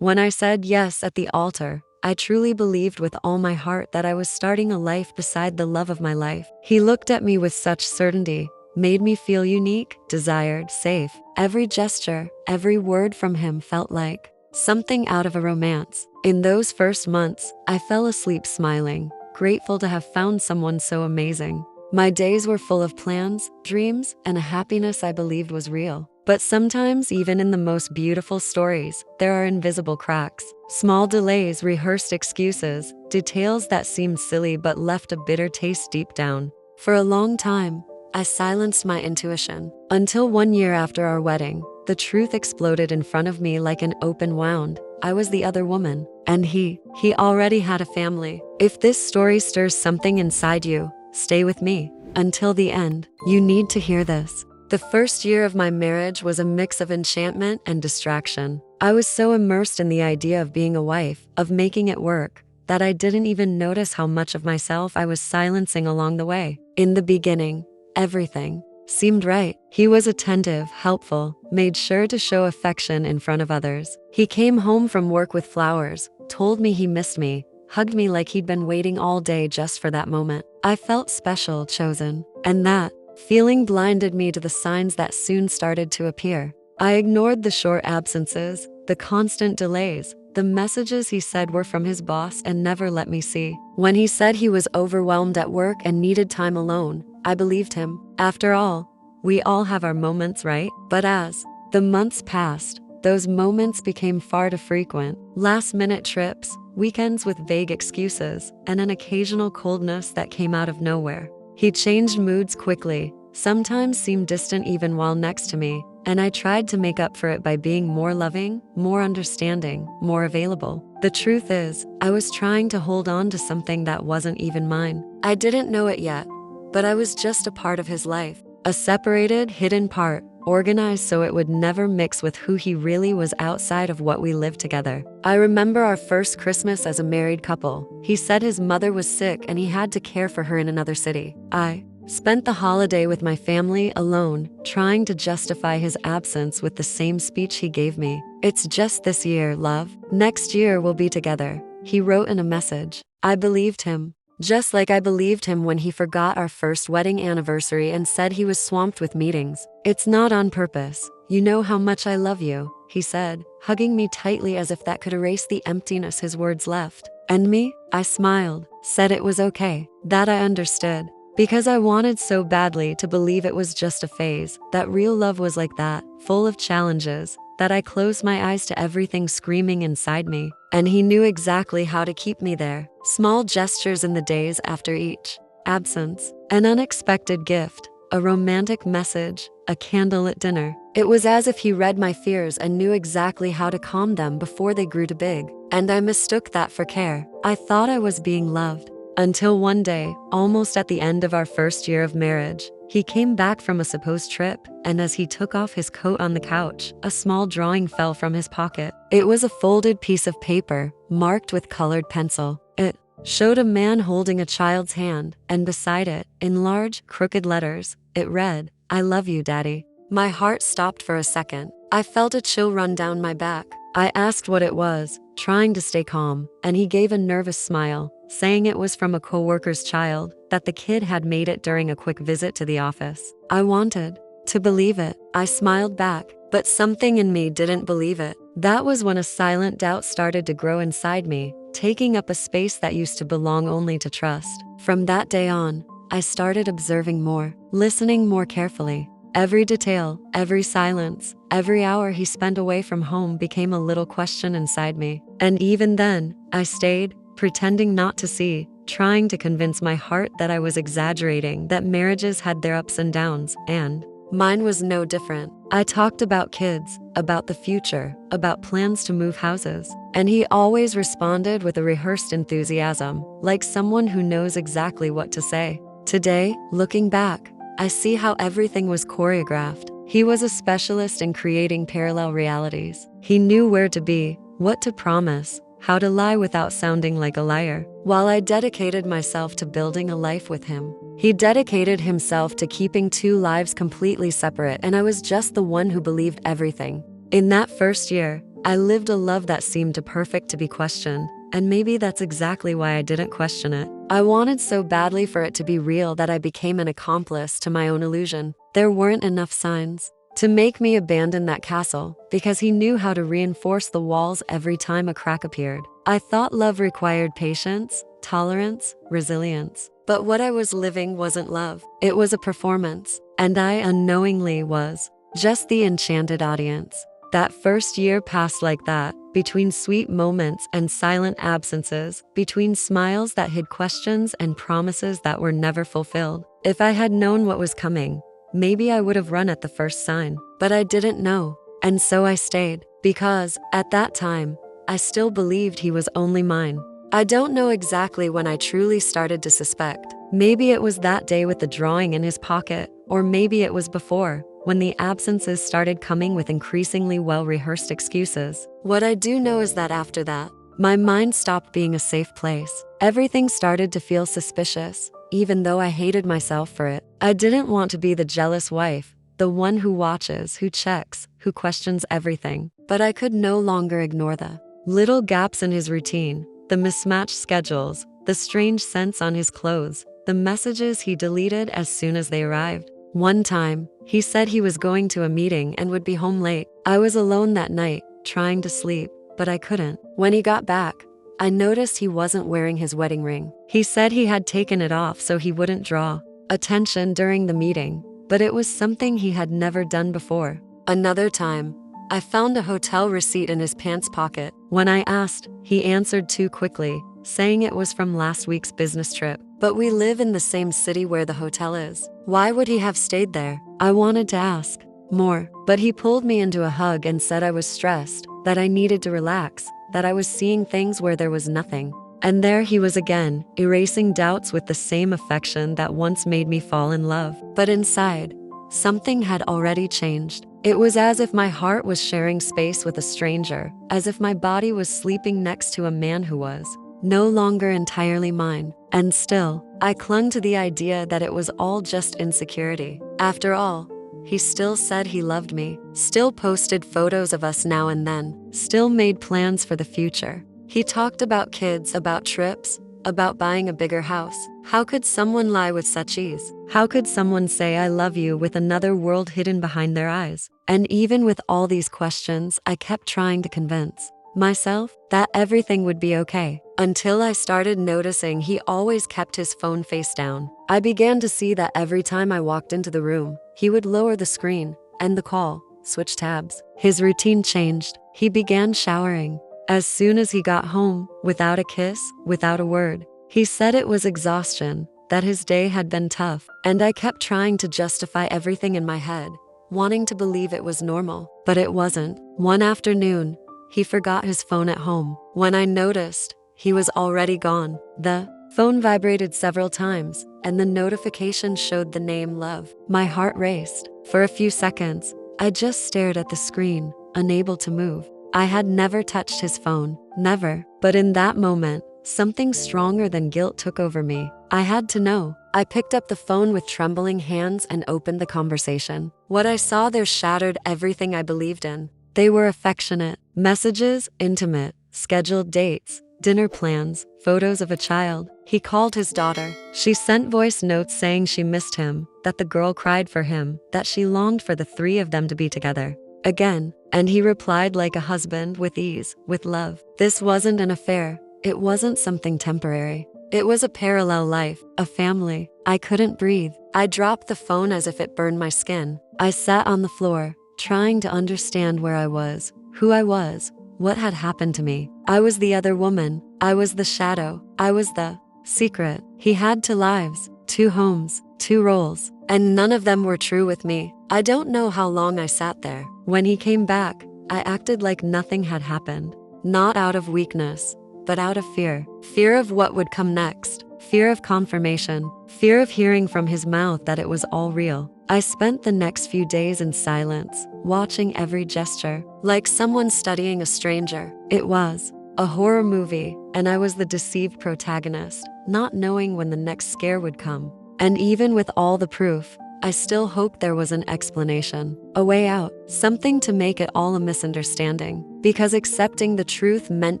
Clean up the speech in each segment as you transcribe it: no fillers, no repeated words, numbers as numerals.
When I said yes at the altar, I truly believed with all my heart that I was starting a life beside the love of my life. He looked at me with such certainty, made me feel unique, desired, safe. Every gesture, every word from him felt like something out of a romance. In those first months, I fell asleep smiling, grateful to have found someone so amazing. My days were full of plans, dreams, and a happiness I believed was real. But sometimes, even in the most beautiful stories, there are invisible cracks. Small delays, rehearsed excuses, details that seemed silly but left a bitter taste deep down. For a long time, I silenced my intuition. Until 1 year after our wedding, the truth exploded in front of me like an open wound. I was the other woman. And he already had a family. If this story stirs something inside you, stay with me until the end. You need to hear this. The first year of my marriage was a mix of enchantment and distraction. I was so immersed in the idea of being a wife, of making it work, that I didn't even notice how much of myself I was silencing along the way. In the beginning, everything seemed right. He was attentive, helpful, made sure to show affection in front of others. He came home from work with flowers, told me he missed me, hugged me like he'd been waiting all day just for that moment. I felt special, chosen, and that feeling blinded me to the signs that soon started to appear. I ignored the short absences, the constant delays, the messages he said were from his boss and never let me see. When he said he was overwhelmed at work and needed time alone, I believed him. After all, we all have our moments, right? But as the months passed, those moments became far too frequent. Last-minute trips, weekends with vague excuses, and an occasional coldness that came out of nowhere. He changed moods quickly, sometimes seemed distant even while next to me, and I tried to make up for it by being more loving, more understanding, more available. The truth is, I was trying to hold on to something that wasn't even mine. I didn't know it yet, but I was just a part of his life, a separated, hidden part, organized so it would never mix with who he really was outside of what we lived together. I remember our first Christmas as a married couple. He said his mother was sick and he had to care for her in another city. I spent the holiday with my family alone, trying to justify his absence with the same speech he gave me. "It's just this year, love. Next year we'll be together," he wrote in a message. I believed him. Just like I believed him when he forgot our first wedding anniversary and said he was swamped with meetings. "It's not on purpose. You know how much I love you," he said, hugging me tightly as if that could erase the emptiness his words left. And me? I smiled, said it was okay, that I understood. Because I wanted so badly to believe it was just a phase, that real love was like that, full of challenges, that I closed my eyes to everything screaming inside me. And he knew exactly how to keep me there. Small gestures in the days after each absence, an unexpected gift, a romantic message, a candle at dinner. It was as if he read my fears and knew exactly how to calm them before they grew too big. And I mistook that for care. I thought I was being loved. Until one day, almost at the end of our first year of marriage, he came back from a supposed trip, and as he took off his coat on the couch, a small drawing fell from his pocket. It was a folded piece of paper, marked with colored pencil. It showed a man holding a child's hand, and beside it, in large, crooked letters, it read, "I love you, Daddy." My heart stopped for a second. I felt a chill run down my back. I asked what it was, trying to stay calm, and he gave a nervous smile, saying it was from a coworker's child, that the kid had made it during a quick visit to the office. I wanted to believe it. I smiled back, but something in me didn't believe it. That was when a silent doubt started to grow inside me, taking up a space that used to belong only to trust. From that day on, I started observing more, listening more carefully. Every detail, every silence, every hour he spent away from home became a little question inside me. And even then, I stayed, pretending not to see, trying to convince my heart that I was exaggerating, that marriages had their ups and downs, and mine was no different. I talked about kids, about the future, about plans to move houses, and he always responded with a rehearsed enthusiasm, like someone who knows exactly what to say. Today, looking back, I see how everything was choreographed. He was a specialist in creating parallel realities. He knew where to be, what to promise, how to lie without sounding like a liar. While I dedicated myself to building a life with him, he dedicated himself to keeping two lives completely separate, and I was just the one who believed everything. In that first year, I lived a love that seemed too perfect to be questioned, and maybe that's exactly why I didn't question it. I wanted so badly for it to be real that I became an accomplice to my own illusion. There weren't enough signs to make me abandon that castle because he knew how to reinforce the walls every time a crack appeared. I thought love required patience, tolerance, resilience. But what I was living wasn't love. It was a performance, and I unknowingly was just the enchanted audience. That first year passed like that, between sweet moments and silent absences, between smiles that hid questions and promises that were never fulfilled. If I had known what was coming, maybe I would have run at the first sign. But I didn't know, and so I stayed, because, at that time, I still believed he was only mine. I don't know exactly when I truly started to suspect. Maybe it was that day with the drawing in his pocket, or maybe it was before, when the absences started coming with increasingly well-rehearsed excuses. What I do know is that after that, my mind stopped being a safe place. Everything started to feel suspicious, even though I hated myself for it. I didn't want to be the jealous wife, the one who watches, who checks, who questions everything. But I could no longer ignore the little gaps in his routine, the mismatched schedules, the strange scents on his clothes, the messages he deleted as soon as they arrived. One time, he said he was going to a meeting and would be home late. I was alone that night, trying to sleep, but I couldn't. When he got back, I noticed he wasn't wearing his wedding ring. He said he had taken it off so he wouldn't draw attention during the meeting, but it was something he had never done before. Another time, I found a hotel receipt in his pants pocket. When I asked, he answered too quickly, saying it was from last week's business trip. But we live in the same city where the hotel is. Why would he have stayed there? I wanted to ask more, but he pulled me into a hug and said I was stressed, that I needed to relax, that I was seeing things where there was nothing. And there he was again, erasing doubts with the same affection that once made me fall in love. But inside, something had already changed. It was as if my heart was sharing space with a stranger, as if my body was sleeping next to a man who was no longer entirely mine. And still, I clung to the idea that it was all just insecurity. After all, he still said he loved me, still posted photos of us now and then, still made plans for the future. He talked about kids, about trips, about buying a bigger house. How could someone lie with such ease? How could someone say I love you with another world hidden behind their eyes? And even with all these questions, I kept trying to convince myself that everything would be okay. Until I started noticing he always kept his phone face down. I began to see that every time I walked into the room, he would lower the screen, end the call, switch tabs. His routine changed. He began showering as soon as he got home, without a kiss, without a word. He said it was exhaustion, that his day had been tough, and I kept trying to justify everything in my head, wanting to believe it was normal, but it wasn't. One afternoon, he forgot his phone at home. When I noticed, he was already gone. The phone vibrated several times, and the notification showed the name Love. My heart raced. For a few seconds, I just stared at the screen, unable to move. I had never touched his phone, never. But in that moment, something stronger than guilt took over me. I had to know. I picked up the phone with trembling hands and opened the conversation. What I saw there shattered everything I believed in. They were affectionate messages, intimate, scheduled dates, dinner plans, photos of a child. He called his daughter. She sent voice notes saying she missed him, that the girl cried for him, that she longed for the three of them to be together again. And he replied like a husband, with ease, with love. This wasn't an affair. It wasn't something temporary. It was a parallel life, a family. I couldn't breathe. I dropped the phone as if it burned my skin. I sat on the floor, trying to understand where I was, who I was, what had happened to me. I was the other woman. I was the shadow. I was the secret. He had two lives, two homes, two roles, and none of them were true with me. I don't know how long I sat there. When he came back, I acted like nothing had happened. Not out of weakness, but out of fear. Fear of what would come next. Fear of confirmation. Fear of hearing from his mouth that it was all real. I spent the next few days in silence, watching every gesture, like someone studying a stranger. It was a horror movie, and I was the deceived protagonist, not knowing when the next scare would come. And even with all the proof, I still hoped there was an explanation, a way out, something to make it all a misunderstanding. Because accepting the truth meant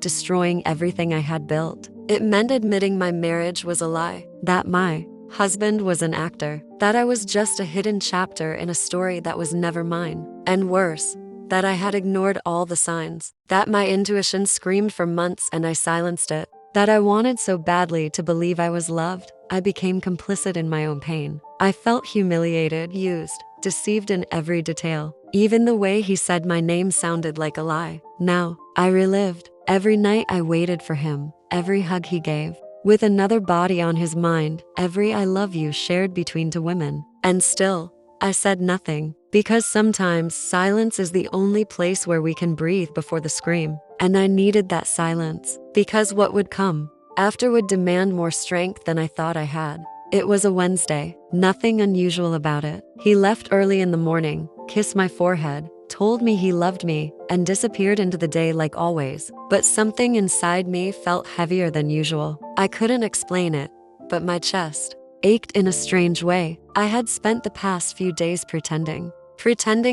destroying everything I had built. It meant admitting my marriage was a lie, that my husband was an actor, that I was just a hidden chapter in a story that was never mine. And worse, that I had ignored all the signs, that my intuition screamed for months and I silenced it, that I wanted so badly to believe I was loved, I became complicit in my own pain. I felt humiliated, used, deceived in every detail. Even the way he said my name sounded like a lie. Now, I relived. Every night I waited for him, every hug he gave, with another body on his mind, every I love you shared between two women. And still, I said nothing, because sometimes silence is the only place where we can breathe before the scream. And I needed that silence, because what would come after would demand more strength than I thought I had. It was a Wednesday, nothing unusual about it. He left early in the morning, kissed my forehead, told me he loved me, and disappeared into the day like always. But something inside me felt heavier than usual. I couldn't explain it, but my chest ached in a strange way. I had spent the past few days pretending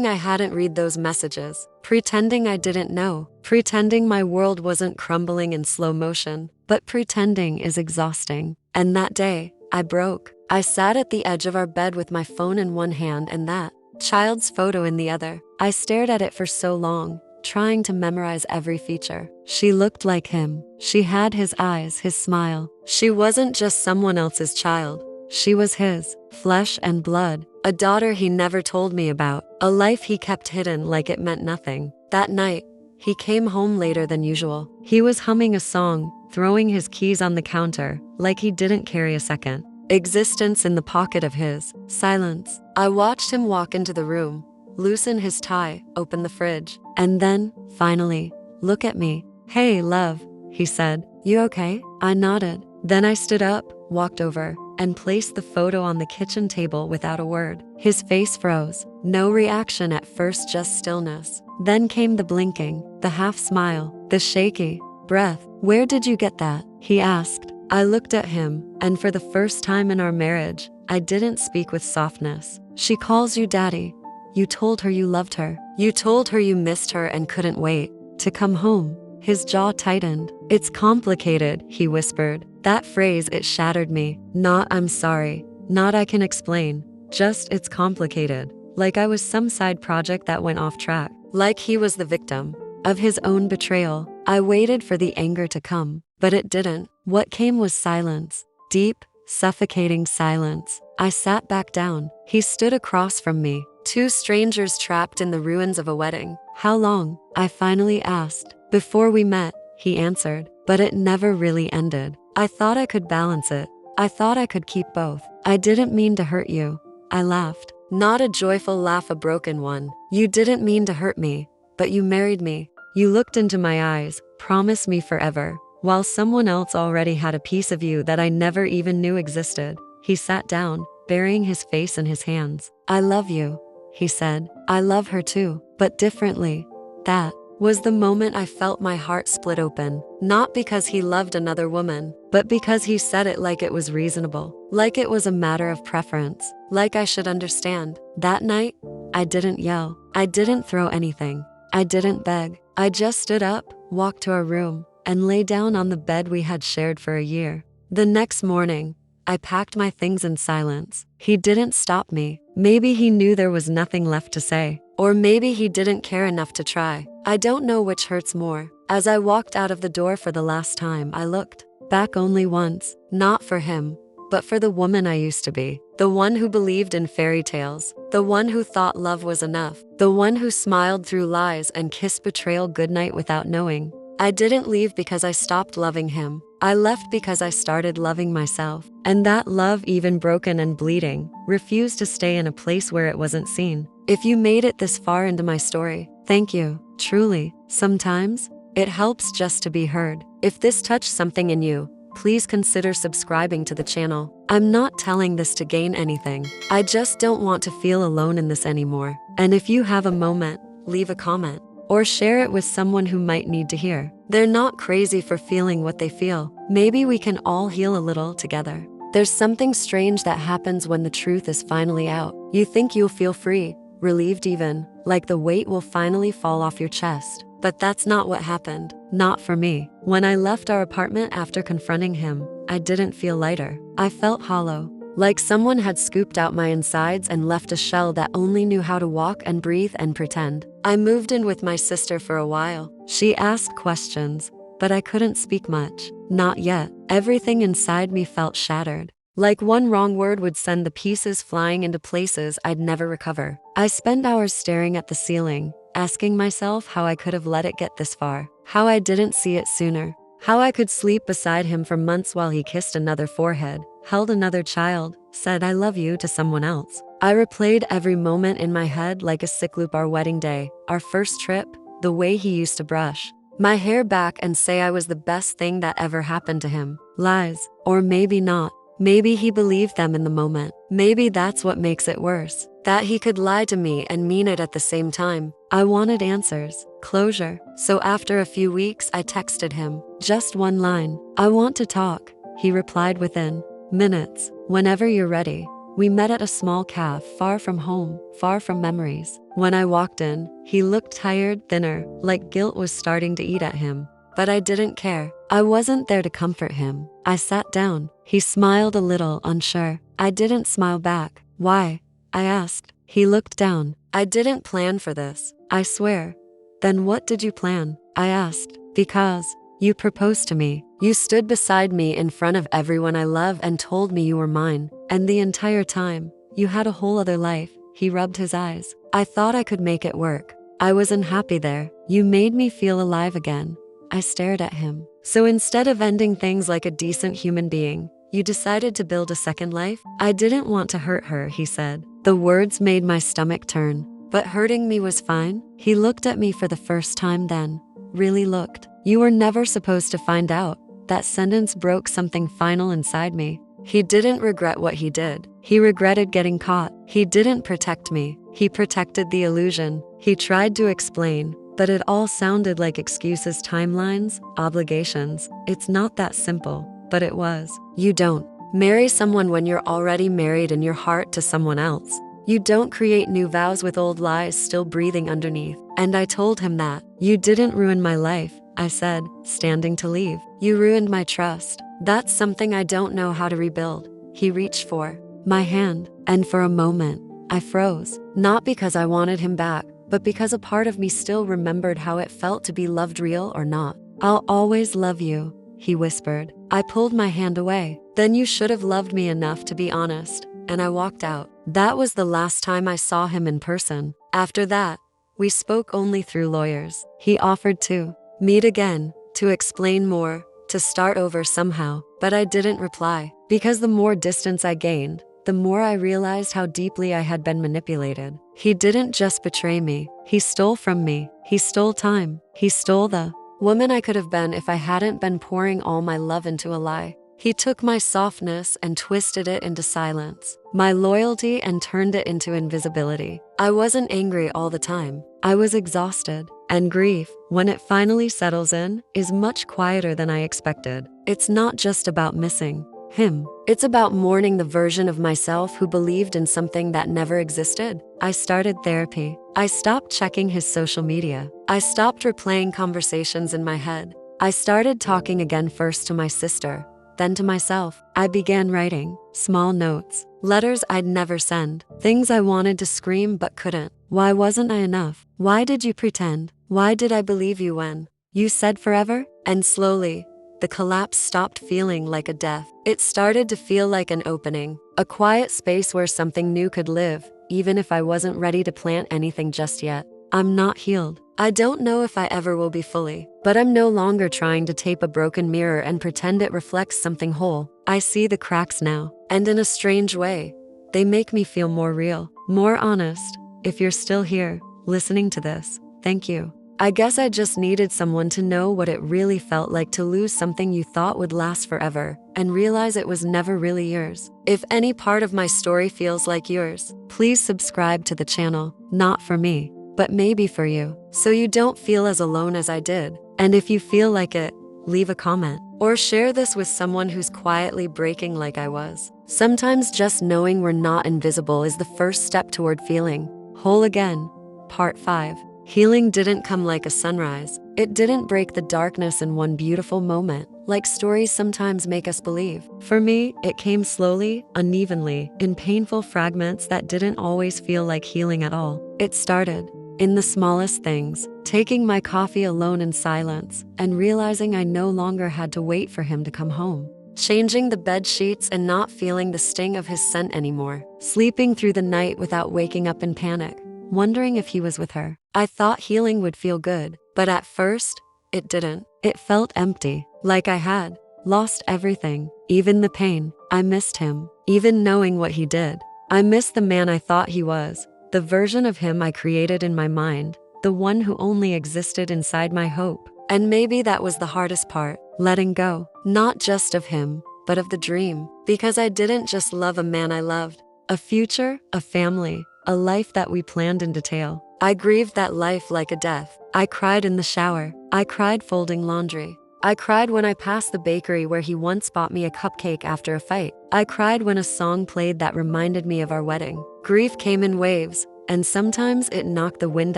I hadn't read those messages, pretending I didn't know, pretending my world wasn't crumbling in slow motion. But pretending is exhausting. And that day, I broke. I sat at the edge of our bed with my phone in one hand and that child's photo in the other. I stared at it for so long, trying to memorize every feature. She looked like him. She had his eyes, his smile. She wasn't just someone else's child. She was his, flesh and blood, a daughter he never told me about, a life he kept hidden like it meant nothing. That night, he came home later than usual. He was humming a song, throwing his keys on the counter, like he didn't carry a second existence in the pocket of his silence. I watched him walk into the room, loosen his tie, open the fridge, and then, finally, look at me. "Hey, love," he said. "You okay?" I nodded. Then I stood up, walked over, and placed the photo on the kitchen table without a word. His face froze. No reaction at first, just stillness. Then came the blinking, the half smile, the shaky breath. "Where did you get that?" he asked. I looked at him, and for the first time in our marriage, I didn't speak with softness. "She calls you daddy. You told her you loved her. You told her you missed her and couldn't wait to come home." His jaw tightened. "It's complicated," he whispered. That phrase, it shattered me. Not "I'm sorry," not "I can explain," just "it's complicated." Like I was some side project that went off track. Like he was the victim of his own betrayal. I waited for the anger to come, but it didn't. What came was silence. Deep, suffocating silence. I sat back down. He stood across from me. Two strangers trapped in the ruins of a wedding. "How long?" I finally asked. "Before we met," he answered. But it never really ended. I thought I could balance it. I thought I could keep both. "I didn't mean to hurt you." I laughed. Not a joyful laugh, a broken one. "You didn't mean to hurt me, but you married me. You looked into my eyes, promised me forever, while someone else already had a piece of you that I never even knew existed." He sat down, burying his face in his hands. "I love you," he said. "I love her too, but differently." That was the moment I felt my heart split open. Not because he loved another woman, but because he said it like it was reasonable. Like it was a matter of preference. Like I should understand. That night, I didn't yell. I didn't throw anything. I didn't beg. I just stood up, walked to our room, and lay down on the bed we had shared for a year. The next morning, I packed my things in silence. He didn't stop me. Maybe he knew there was nothing left to say. Or maybe he didn't care enough to try. I don't know which hurts more. As I walked out of the door for the last time, I looked back only once. Not for him, but for the woman I used to be. The one who believed in fairy tales. The one who thought love was enough. The one who smiled through lies and kissed betrayal goodnight without knowing. I didn't leave because I stopped loving him. I left because I started loving myself. And that love, even broken and bleeding, refused to stay in a place where it wasn't seen. If you made it this far into my story, thank you, truly. Sometimes, it helps just to be heard. If this touched something in you, please consider subscribing to the channel. I'm not telling this to gain anything. I just don't want to feel alone in this anymore. And if you have a moment, leave a comment. Or share it with someone who might need to hear. They're not crazy for feeling what they feel. Maybe we can all heal a little together. There's something strange that happens when the truth is finally out. You think you'll feel free, relieved even, like the weight will finally fall off your chest. But that's not what happened. Not for me. When I left our apartment after confronting him, I didn't feel lighter. I felt hollow. Like someone had scooped out my insides and left a shell that only knew how to walk and breathe and pretend. I moved in with my sister for a while. She asked questions, but I couldn't speak much. Not yet. Everything inside me felt shattered. Like one wrong word would send the pieces flying into places I'd never recover. I spent hours staring at the ceiling, asking myself how I could have let it get this far, how I didn't see it sooner, how I could sleep beside him for months while he kissed another forehead, held another child, said I love you to someone else. I replayed every moment in my head like a sick loop: our wedding day, our first trip, the way he used to brush my hair back and say I was the best thing that ever happened to him. Lies, or maybe not. Maybe he believed them in the moment. Maybe that's what makes it worse, that he could lie to me and mean it at the same time. I wanted answers, closure. So after a few weeks, I texted him. Just one line. I want to talk. He replied within minutes. Whenever you're ready. We met at a small cafe, far from home, far from memories. When I walked in, he looked tired, thinner, like guilt was starting to eat at him. But I didn't care. I wasn't there to comfort him. I sat down. He smiled a little, unsure. I didn't smile back. Why? I asked. He looked down. I didn't plan for this, I swear. Then what did you plan? I asked. Because you proposed to me. You stood beside me in front of everyone I love and told me you were mine. And the entire time, you had a whole other life. He rubbed his eyes. I thought I could make it work. I was unhappy there. You made me feel alive again. I stared at him. So instead of ending things like a decent human being, you decided to build a second life? I didn't want to hurt her, he said. The words made my stomach turn. But hurting me was fine? He looked at me for the first time then. Really looked. You were never supposed to find out. That sentence broke something final inside me. He didn't regret what he did. He regretted getting caught. He didn't protect me. He protected the illusion. He tried to explain, but it all sounded like excuses, timelines, obligations. It's not that simple, but it was. You don't marry someone when you're already married in your heart to someone else. You don't create new vows with old lies still breathing underneath. And I told him that. You didn't ruin my life, I said, standing to leave. You ruined my trust. That's something I don't know how to rebuild. He reached for my hand, and for a moment, I froze. Not because I wanted him back, but because a part of me still remembered how it felt to be loved, real or not. I'll always love you, he whispered. I pulled my hand away. Then you should have loved me enough to be honest. And I walked out. That was the last time I saw him in person. After that, we spoke only through lawyers. He offered to meet again, to explain more, to start over somehow, but I didn't reply. Because the more distance I gained, the more I realized how deeply I had been manipulated. He didn't just betray me, he stole from me. He stole time. He stole the woman I could have been if I hadn't been pouring all my love into a lie. He took my softness and twisted it into silence, my loyalty and turned it into invisibility. I wasn't angry all the time. I was exhausted. And grief, when it finally settles in, is much quieter than I expected. It's not just about missing him. It's about mourning the version of myself who believed in something that never existed. I started therapy. I stopped checking his social media. I stopped replaying conversations in my head. I started talking again, first to my sister, then to myself. I began writing small notes, letters I'd never send, things I wanted to scream but couldn't. Why wasn't I enough? Why did you pretend? Why did I believe you when you said forever? And slowly, the collapse stopped feeling like a death. It started to feel like an opening, a quiet space where something new could live, even if I wasn't ready to plant anything just yet. I'm not healed. I don't know if I ever will be fully, but I'm no longer trying to tape a broken mirror and pretend it reflects something whole. I see the cracks now, and in a strange way, they make me feel more real, more honest. If you're still here, listening to this, thank you. I guess I just needed someone to know what it really felt like to lose something you thought would last forever and realize it was never really yours. If any part of my story feels like yours, please subscribe to the channel, not for me, but maybe for you, so you don't feel as alone as I did. And if you feel like it, leave a comment. or share this with someone who's quietly breaking like I was. Sometimes just knowing we're not invisible is the first step toward feeling whole again. Part 5. Healing didn't come like a sunrise. It didn't break the darkness in one beautiful moment, like stories sometimes make us believe. For me, it came slowly, unevenly, in painful fragments that didn't always feel like healing at all. It started in the smallest things, taking my coffee alone in silence and realizing I no longer had to wait for him to come home. Changing the bed sheets and not feeling the sting of his scent anymore. Sleeping through the night without waking up in panic, wondering if he was with her. I thought healing would feel good, but at first, it didn't. It felt empty, like I had lost everything, even the pain. I missed him, even knowing what he did. I missed the man I thought he was, the version of him I created in my mind, the one who only existed inside my hope. And maybe that was the hardest part, letting go, not just of him, but of the dream. Because I didn't just love a man I loved, a future, a family, a life that we planned in detail. I grieved that life like a death. I cried in the shower. I cried folding laundry. I cried when I passed the bakery where he once bought me a cupcake after a fight. I cried when a song played that reminded me of our wedding. Grief came in waves, and sometimes it knocked the wind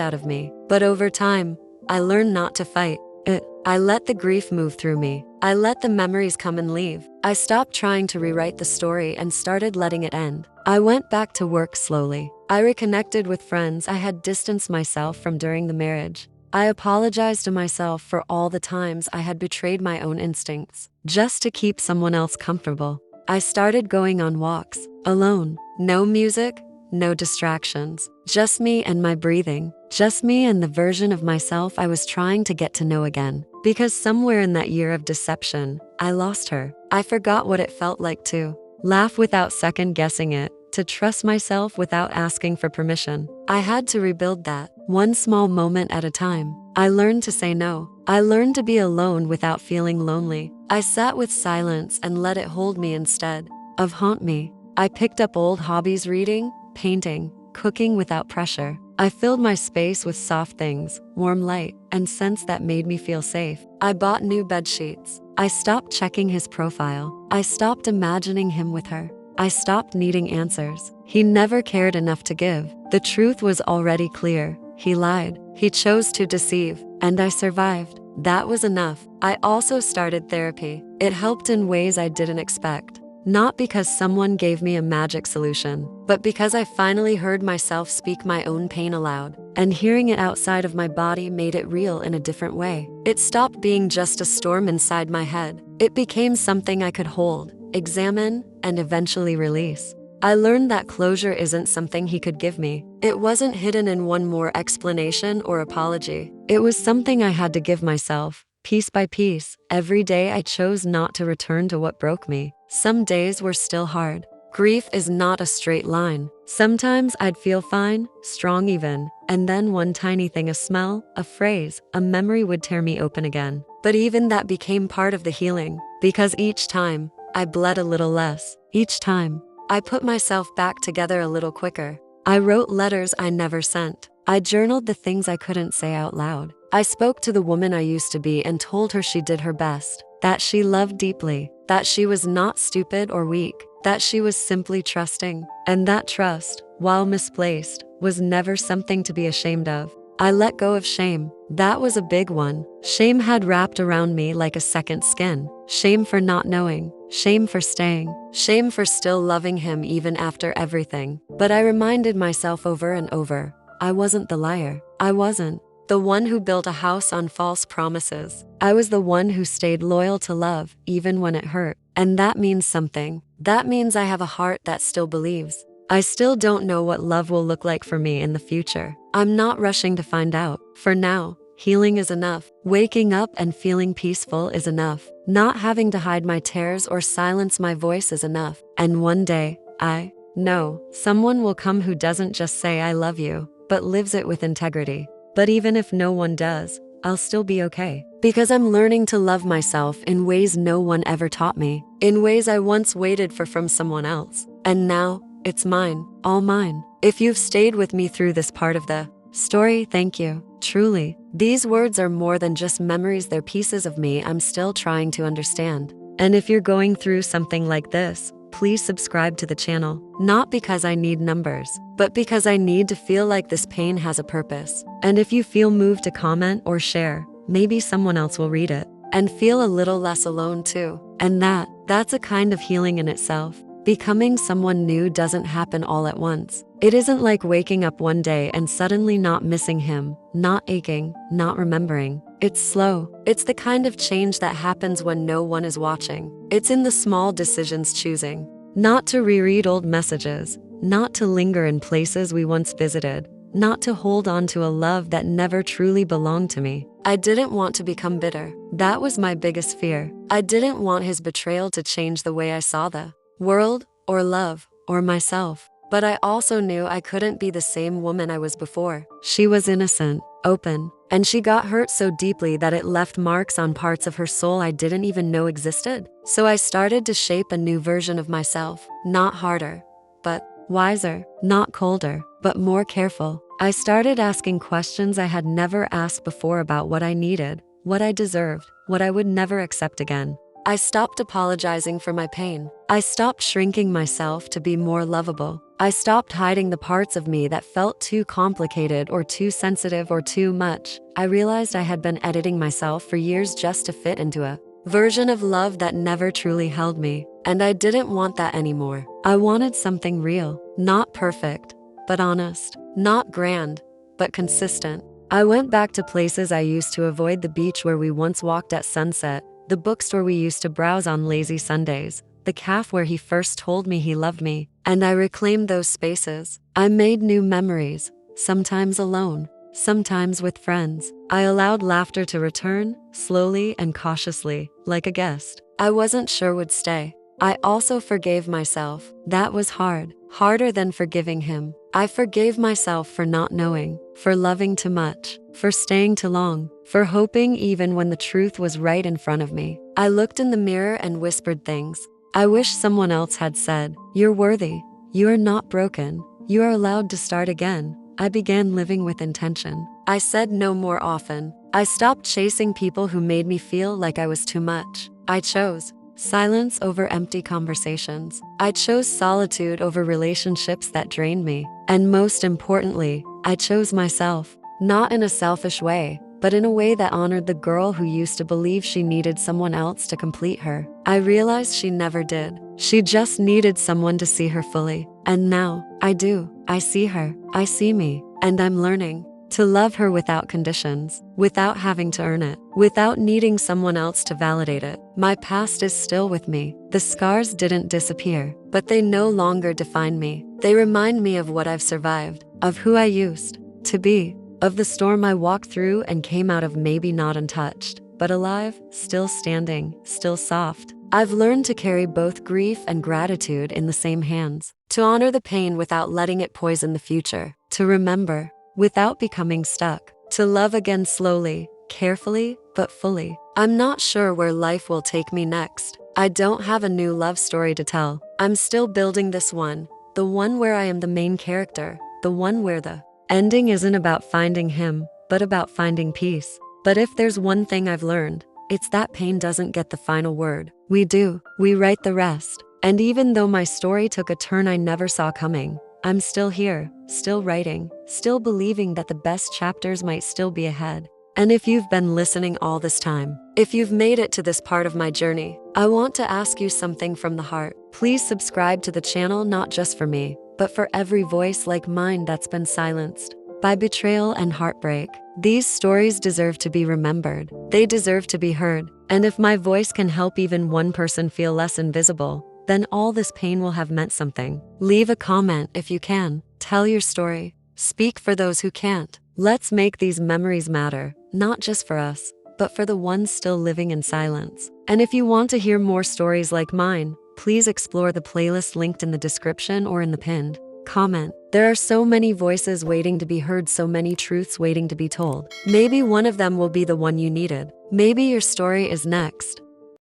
out of me. But over time, I learned not to fight it. I let the grief move through me. I let the memories come and leave. I stopped trying to rewrite the story and started letting it end. I went back to work slowly. I reconnected with friends I had distanced myself from during the marriage. I apologized to myself for all the times I had betrayed my own instincts, just to keep someone else comfortable. I started going on walks, alone. No music, no distractions. Just me and my breathing. Just me and the version of myself I was trying to get to know again. Because somewhere in that year of deception, I lost her. I forgot what it felt like to laugh without second guessing it, to trust myself without asking for permission. I had to rebuild that, one small moment at a time. I learned to say no. I learned to be alone without feeling lonely. I sat with silence and let it hold me instead of haunt me. I picked up old hobbies, reading, painting, cooking without pressure. I filled my space with soft things, warm light, and scents that made me feel safe. I bought new bed sheets. I stopped checking his profile. I stopped imagining him with her. I stopped needing answers. He never cared enough to give. The truth was already clear. He lied. He chose to deceive. And I survived. That was enough. I also started therapy. It helped in ways I didn't expect. Not because someone gave me a magic solution, but because I finally heard myself speak my own pain aloud. And hearing it outside of my body made it real in a different way. It stopped being just a storm inside my head. It became something I could hold, examine, and eventually release. I learned that closure isn't something he could give me. It wasn't hidden in one more explanation or apology. It was something I had to give myself, piece by piece. Every day I chose not to return to what broke me. Some days were still hard. Grief is not a straight line. Sometimes I'd feel fine, strong even, and then one tiny thing, a smell, a phrase, a memory would tear me open again. But even that became part of the healing, because each time, I bled a little less. Each time, I put myself back together a little quicker. I wrote letters I never sent. I journaled the things I couldn't say out loud. I spoke to the woman I used to be and told her she did her best, that she loved deeply, that she was not stupid or weak, that she was simply trusting. And that trust, while misplaced, was never something to be ashamed of. I let go of shame. That was a big one. Shame had wrapped around me like a second skin. Shame for not knowing. Shame for staying. Shame for still loving him even after everything. But I reminded myself over and over, I wasn't the liar. I wasn't the one who built a house on false promises. I was the one who stayed loyal to love, even when it hurt. And that means something. That means I have a heart that still believes. I still don't know what love will look like for me in the future. I'm not rushing to find out. For now, healing is enough. Waking up and feeling peaceful is enough. Not having to hide my tears or silence my voice is enough. And one day, I know someone will come who doesn't just say I love you, but lives it with integrity. But even if no one does, I'll still be okay. Because I'm learning to love myself in ways no one ever taught me, in ways I once waited for from someone else. And now, it's mine, all mine. If you've stayed with me through this part of the Story, thank you. Truly. These words are more than just memories, they're pieces of me I'm still trying to understand. And if you're going through something like this, please subscribe to the channel. Not because I need numbers, but because I need to feel like this pain has a purpose. And if you feel moved to comment or share, maybe someone else will read it and feel a little less alone too. And that's a kind of healing in itself. Becoming someone new doesn't happen all at once. It isn't like waking up one day and suddenly not missing him, not aching, not remembering. It's slow. It's the kind of change that happens when no one is watching. It's in the small decisions, choosing not to reread old messages, not to linger in places we once visited, not to hold on to a love that never truly belonged to me. I didn't want to become bitter. That was my biggest fear. I didn't want his betrayal to change the way I saw the world, or love, or myself. But I also knew I couldn't be the same woman I was before. She was innocent, open, and she got hurt so deeply that it left marks on parts of her soul I didn't even know existed. So I started to shape a new version of myself, not harder, but wiser, not colder, but more careful. I started asking questions I had never asked before about what I needed, what I deserved, what I would never accept again. I stopped apologizing for my pain. I stopped shrinking myself to be more lovable. I stopped hiding the parts of me that felt too complicated or too sensitive or too much. I realized I had been editing myself for years just to fit into a version of love that never truly held me. And I didn't want that anymore. I wanted something real, not perfect, but honest, not grand, but consistent. I went back to places I used to avoid, the beach where we once walked at sunset, the bookstore we used to browse on lazy Sundays, the cafe where he first told me he loved me, and I reclaimed those spaces. I made new memories, sometimes alone, sometimes with friends. I allowed laughter to return, slowly and cautiously, like a guest I wasn't sure would stay. I also forgave myself. That was hard, harder than forgiving him. I forgave myself for not knowing, for loving too much, for staying too long, for hoping even when the truth was right in front of me. I looked in the mirror and whispered things I wish someone else had said. You're worthy. You are not broken. You are allowed to start again. I began living with intention. I said no more often. I stopped chasing people who made me feel like I was too much. I chose silence over empty conversations. I chose solitude over relationships that drained me. And most importantly, I chose myself. Not in a selfish way, but in a way that honored the girl who used to believe she needed someone else to complete her. I realized she never did. She just needed someone to see her fully. And now, I do. I see her. I see me. And I'm learning to love her without conditions, without having to earn it, without needing someone else to validate it. My past is still with me. The scars didn't disappear, but they no longer define me. They remind me of what I've survived, of who I used to be, of the storm I walked through and came out of, maybe not untouched, but alive, still standing, still soft. I've learned to carry both grief and gratitude in the same hands, to honor the pain without letting it poison the future, to remember without becoming stuck, to love again slowly, carefully, but fully. I'm not sure where life will take me next. I don't have a new love story to tell. I'm still building this one, the one where I am the main character, the one where the ending isn't about finding him, but about finding peace. But if there's one thing I've learned, it's that pain doesn't get the final word. We do. We write the rest. And even though my story took a turn I never saw coming, I'm still here, still writing, still believing that the best chapters might still be ahead. And if you've been listening all this time, if you've made it to this part of my journey, I want to ask you something from the heart. Please subscribe to the channel, not just for me, but for every voice like mine that's been silenced by betrayal and heartbreak. These stories deserve to be remembered. They deserve to be heard. And if my voice can help even one person feel less invisible, then all this pain will have meant something. Leave a comment if you can. Tell your story. Speak for those who can't. Let's make these memories matter, not just for us, but for the ones still living in silence. And if you want to hear more stories like mine, please explore the playlist linked in the description or in the pinned comment. There are so many voices waiting to be heard, so many truths waiting to be told. Maybe one of them will be the one you needed. Maybe your story is next.